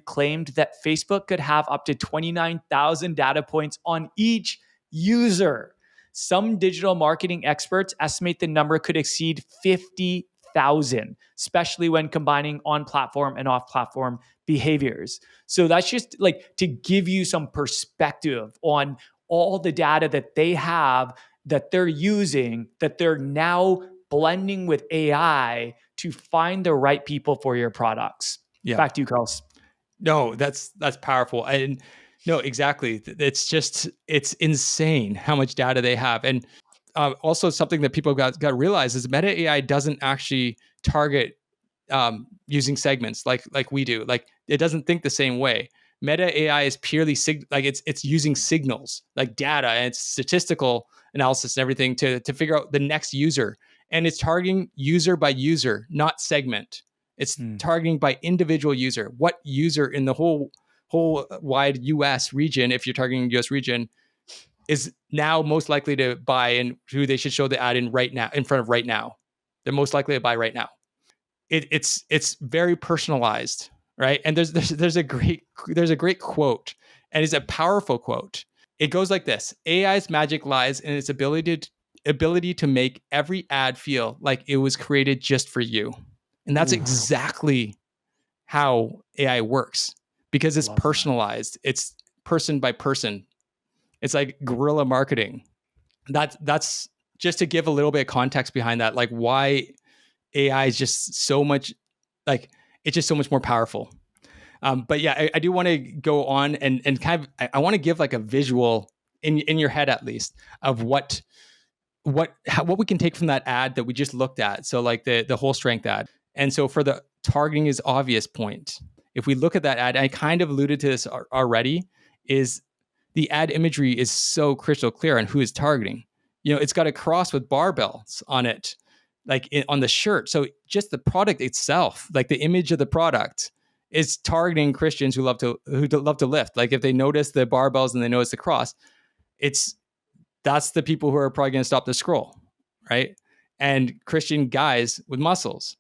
claimed that Facebook could have up to 29,000 data points on each user. Some digital marketing experts estimate the number could exceed 50,000, especially when combining on-platform and off-platform behaviors. So that's just to give you some perspective on all the data that they have, that they're using, that they're now blending with AI to find the right people for your products. Yeah. Back to you, Carlos. No, that's powerful. And no, exactly. It's insane how much data they have. And also something that people got to realize is Meta AI doesn't actually target using segments like we do. Like it doesn't think the same way. Meta AI is purely it's using signals like data and it's statistical analysis and everything to figure out the next user. And it's targeting user by user, not segment. It's targeting by individual user. What user in the whole wide US region, if you're targeting US region, is now most likely to buy and who they should show the ad in right now, in front of right now. They're most likely to buy right now. It's very personalized, right? And there's a great quote, and it's a powerful quote. It goes like this: AI's magic lies in its ability to make every ad feel like it was created just for you. And that's exactly how AI works, because it's personalized. It's person by person. It's like guerrilla marketing. That's just to give a little bit of context behind that, like why AI is just so much, like it's just so much more powerful. But yeah, I do want to go on and kind of I want to give like a visual in your head at least of what we can take from that ad that we just looked at. So like the whole strength ad. And so for the targeting is obvious point, if we look at that ad, I kind of alluded to this already, is the ad imagery is so crystal clear on who is targeting. You know, it's got a cross with barbells on it, like on the shirt. So just the product itself, like the image of the product, is targeting Christians who love to lift. Like if they notice the barbells and they notice the cross, that's the people who are probably going to stop the scroll, right? And Christian guys with muscles,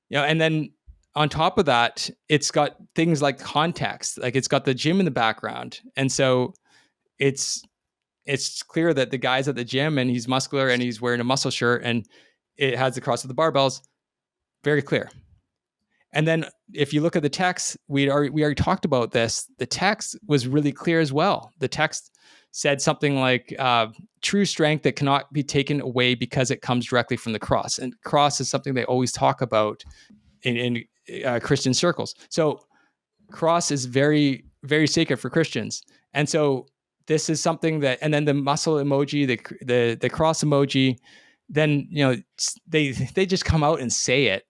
you know. And then on top of that, it's got things like context, like it's got the gym in the background, and so it's clear that the guy's at the gym and he's muscular and he's wearing a muscle shirt and it has the cross with the barbells, very clear. And then if you look at the text, we already talked about this. The text was really clear as well. The text said something like true strength that cannot be taken away because it comes directly from the cross. And cross is something they always talk about in Christian circles. So cross is very, very sacred for Christians. And so this is something that, and then the muscle emoji, the cross emoji, then, you know, they just come out and say it,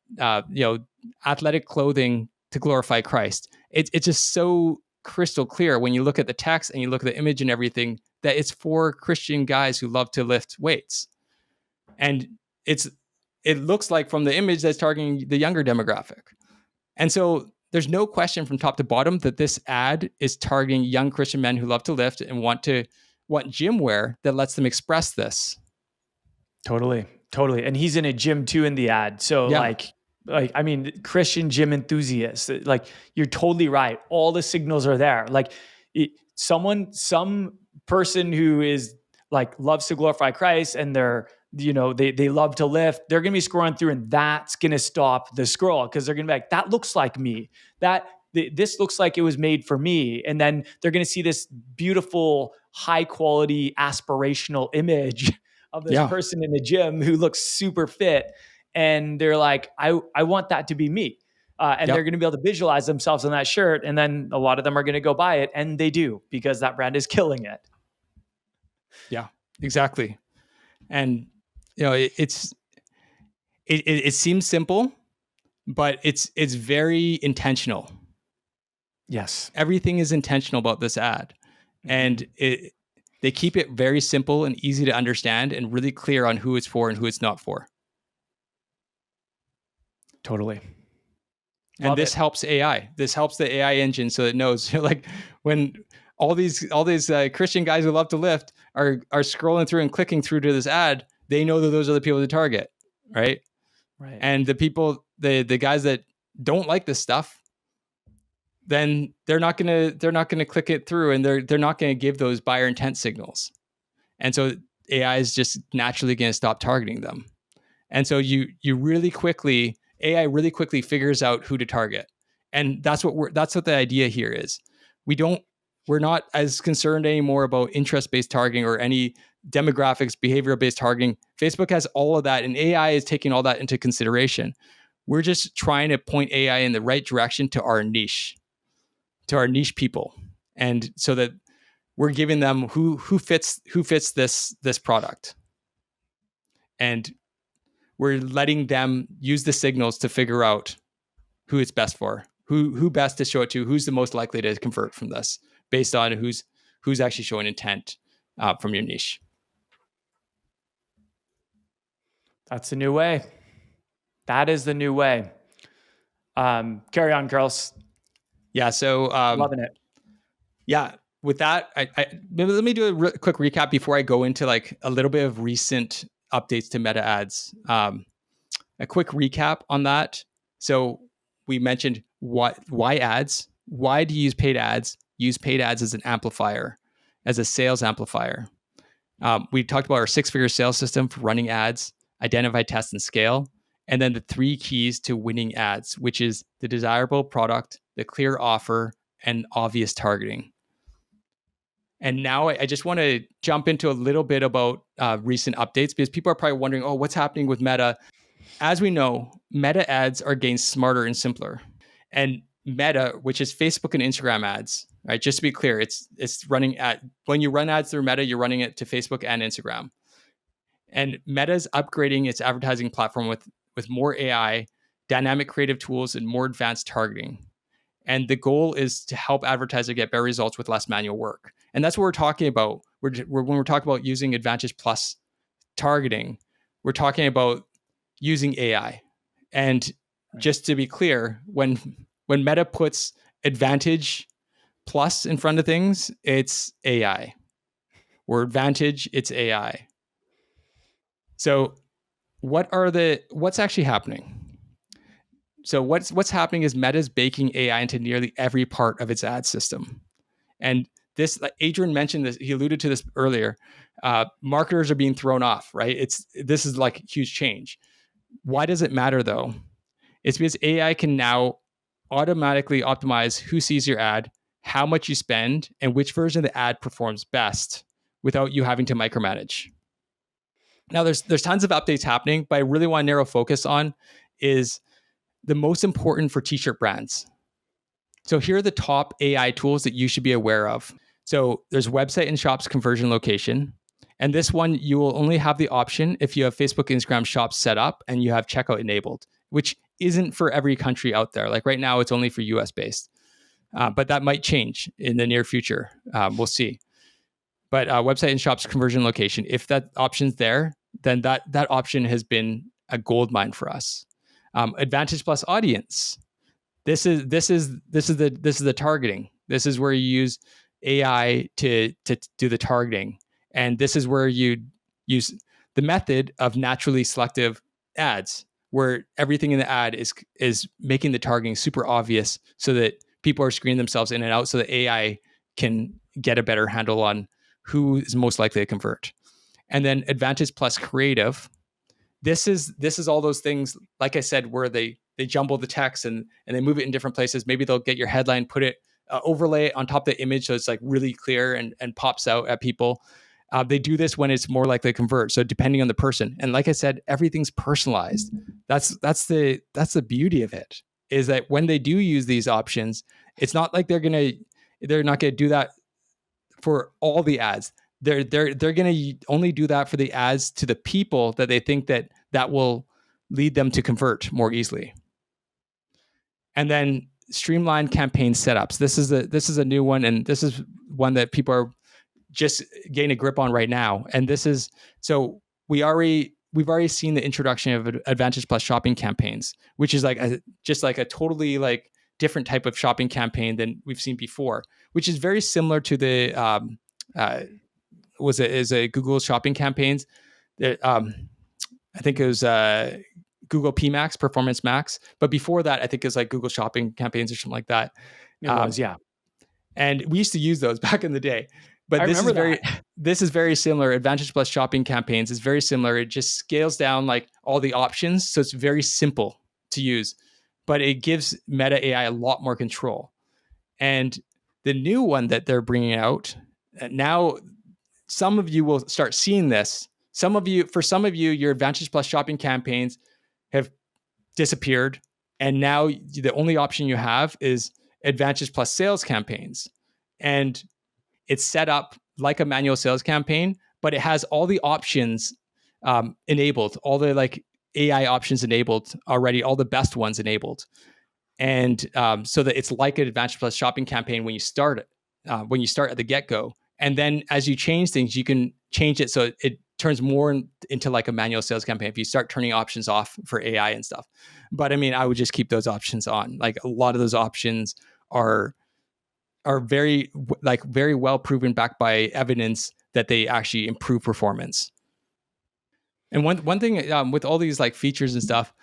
you know, athletic clothing to glorify Christ. It's just so crystal clear when you look at the text and you look at the image and everything, that it's for Christian guys who love to lift weights. And it looks like from the image that's targeting the younger demographic. And so there's no question from top to bottom that this ad is targeting young Christian men who love to lift and want gym wear that lets them express this. Totally. And he's in a gym too in the ad. So yeah. like, I mean, Christian gym enthusiasts, like you're totally right. All the signals are there. Like some person who is like loves to glorify Christ and they're, you know, they love to lift, they're going to be scrolling through and that's going to stop the scroll because they're going to be like, that looks like me. This looks like it was made for me. And then they're going to see this beautiful, high quality, aspirational image of this person in the gym who looks super fit. And they're like, I want that to be me. And they're going to be able to visualize themselves in that shirt. And then a lot of them are going to go buy it. And they do, because that brand is killing it. Yeah, exactly. And, you know, it seems simple, but it's very intentional. Yes. Everything is intentional about this ad. And they keep it very simple and easy to understand and really clear on who it's for and who it's not for. Totally. And this helps AI. This helps the AI engine so it knows, like when all these Christian guys who love to lift are scrolling through and clicking through to this ad, they know that those are the people to target, right? Right. And the people, the guys that don't like this stuff, then they're not gonna click it through, and they're not gonna give those buyer intent signals. And so AI is just naturally gonna stop targeting them. And so AI really quickly figures out who to target. And that's what the idea here is. We're not as concerned anymore about interest-based targeting or any demographics, behavioral-based targeting. Facebook has all of that, and AI is taking all that into consideration. We're just trying to point AI in the right direction to our niche people, and so that we're giving them who fits this product, and we're letting them use the signals to figure out who it's best for, who best to show it to, who's the most likely to convert from this, based on who's actually showing intent from your niche. That's the new way. That is the new way. Carry on, girls. Yeah. So Loving it. Yeah. With that, maybe let me do a quick recap before I go into like a little bit of recent updates to meta ads. A quick recap on that. So we mentioned why ads. Why do you use paid ads? Use paid ads as an amplifier, as a sales amplifier. We talked about our 6-figure sales system for running ads, identify, test, and scale. And then the 3 keys to winning ads, which is the desirable product, the clear offer, and obvious targeting. And now I just want to jump into a little bit about recent updates, because people are probably wondering, oh, what's happening with Meta? As we know, Meta ads are getting smarter and simpler. And Meta, which is Facebook and Instagram ads, right? Just to be clear, it's running when you run ads through Meta, you're running it to Facebook and Instagram. And Meta's upgrading its advertising platform with more AI, dynamic creative tools, and more advanced targeting. And the goal is to help advertisers get better results with less manual work. And that's what we're talking about. When we're talking about using Advantage Plus targeting, we're talking about using AI. And just to be clear, when Meta puts Advantage Plus in front of things, it's AI. Or Advantage, it's AI. So what's actually happening? So what's happening is Meta's baking AI into nearly every part of its ad system. And this, like Adrian mentioned this, he alluded to this earlier. Marketers are being thrown off, right? This is like huge change. Why does it matter though? It's because AI can now automatically optimize who sees your ad, how much you spend, and which version of the ad performs best without you having to micromanage. Now there's tons of updates happening, but I really want to narrow focus on is the most important for t-shirt brands. So here are the top AI tools that you should be aware of. So there's website and shops conversion location. And this one, you will only have the option if you have Facebook, Instagram shops set up and you have checkout enabled, which isn't for every country out there. Like right now, it's only for US based. But that might change in the near future. We'll see. But website and shops conversion location, if that option's there, then that option has been a gold mine for us. Advantage Plus audience. This is the targeting. This is where you use AI to do the targeting, and this is where you use the method of naturally selective ads, where everything in the ad is making the targeting super obvious, so that people are screening themselves in and out, so that AI can get a better handle on who is most likely to convert. And then Advantage Plus creative. This is all those things, like I said, where they jumble the text and they move it in different places. Maybe they'll get your headline, put it, overlay it on top of the image so it's like really clear and pops out at people. They do this when it's more likely to convert. So depending on the person, and like I said, everything's personalized. That's the beauty of it, is that when they do use these options, it's not like they're not gonna do that for all the ads. They're going to only do that for the ads to the people that they think that will lead them to convert more easily. And then streamlined campaign setups. This is a new one, and this is one that people are just getting a grip on right now. And this is, so we've already seen the introduction of Advantage Plus shopping campaigns, which is like just like a totally like different type of shopping campaign than we've seen before, which is very similar to the is a Google shopping campaigns. That I think it was Google PMax, Performance Max. But before that, I think it was like Google shopping campaigns or something like that. It was, yeah. And we used to use those back in the day. But this is very similar. Advantage Plus shopping campaigns is very similar. It just scales down like all the options, so it's very simple to use. But it gives Meta AI a lot more control. And the new one that they're bringing out now, some of you will start seeing this. For some of you, your Advantage Plus shopping campaigns have disappeared. And now the only option you have is Advantage Plus sales campaigns. And it's set up like a manual sales campaign, but it has all the options enabled, all the like AI options enabled already, all the best ones enabled. And so that it's like an Advantage Plus shopping campaign when you start it, when you start at the get-go. And then as you change things, you can change it so it turns more into like a manual sales campaign if you start turning options off for AI and stuff. But I mean, I would just keep those options on. Like a lot of those options are very well proven, backed by evidence that they actually improve performance. And one thing with all these like features and stuff,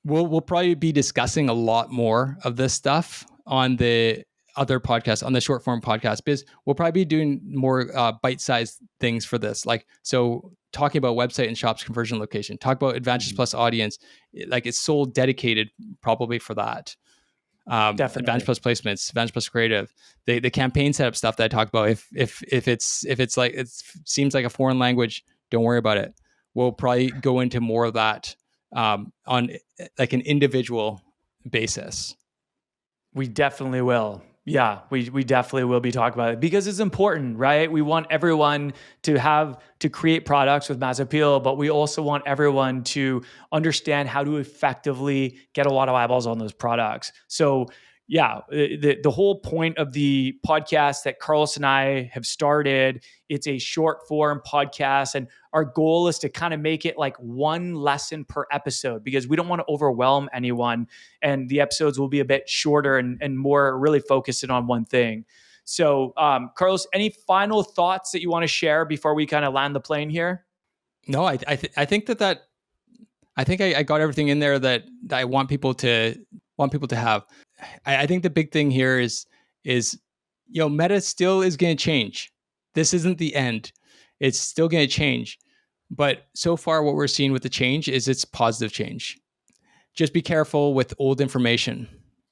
we'll probably be discussing a lot more of this stuff on the other podcasts, on the short form podcast, because we'll probably be doing more bite-sized things for this. Like, so talking about website and shops conversion location, talk about Advantage Plus audience, like it's sole dedicated probably for that. Definitely. Advantage Plus placements, Advantage Plus creative, the campaign setup stuff that I talked about. If it's like, it seems like a foreign language, don't worry about it. We'll probably go into more of that on like an individual basis. We definitely will. Yeah, we definitely will be talking about it because it's important, right? We want everyone to create products with mass appeal, but we also want everyone to understand how to effectively get a lot of eyeballs on those products. So yeah, the whole point of the podcast that Carlos and I have started, it's a short form podcast, and our goal is to kind of make it like one lesson per episode because we don't want to overwhelm anyone, and the episodes will be a bit shorter and more really focusing on one thing. So, Carlos, any final thoughts that you want to share before we kind of land the plane here? No, I think I got everything in there that I want people to have. I think the big thing here is Meta still is going to change. This isn't the end. It's still going to change. But so far what we're seeing with the change is it's positive change. Just be careful with old information.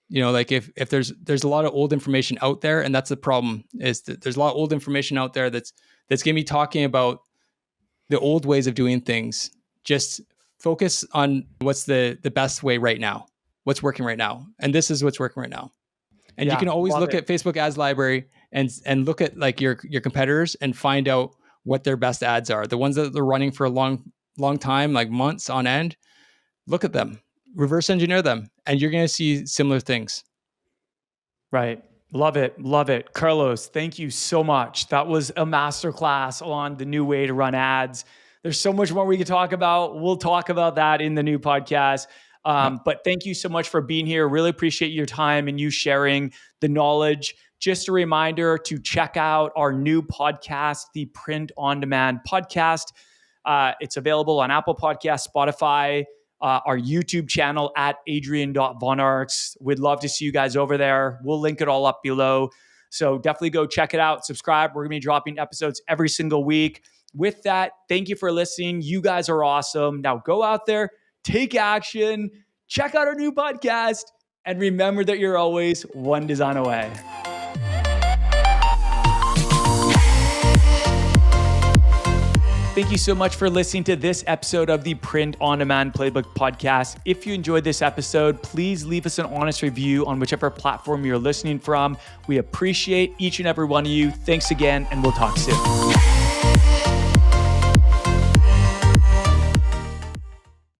Like if there's a lot of old information out there, and that's the problem, is that there's a lot of old information out there that's going to be talking about the old ways of doing things. Just focus on what's the best way right now. What's working right now. And this is what's working right now. And you can always look at Facebook ads library and look at like your competitors and find out what their best ads are. The ones that they're running for a long time, like months on end, look at them, reverse engineer them, and you're going to see similar things. Right. Love it. Love it. Carlos, thank you so much. That was a masterclass on the new way to run ads. There's so much more we could talk about. We'll talk about that in the new podcast. But thank you so much for being here. Really appreciate your time and you sharing the knowledge. Just a reminder to check out our new podcast, the Print on Demand podcast. It's available on Apple Podcasts, Spotify, our YouTube channel at adrian.vonarks. We'd love to see you guys over there. We'll link it all up below. So definitely go check it out. Subscribe. We're going to be dropping episodes every single week. With that, thank you for listening. You guys are awesome. Now go out there, take action, check out our new podcast, and remember that you're always one design away. Thank you so much for listening to this episode of the Print on Demand Playbook podcast. If you enjoyed this episode, please leave us an honest review on whichever platform you're listening from. We appreciate each and every one of you. Thanks again, and we'll talk soon.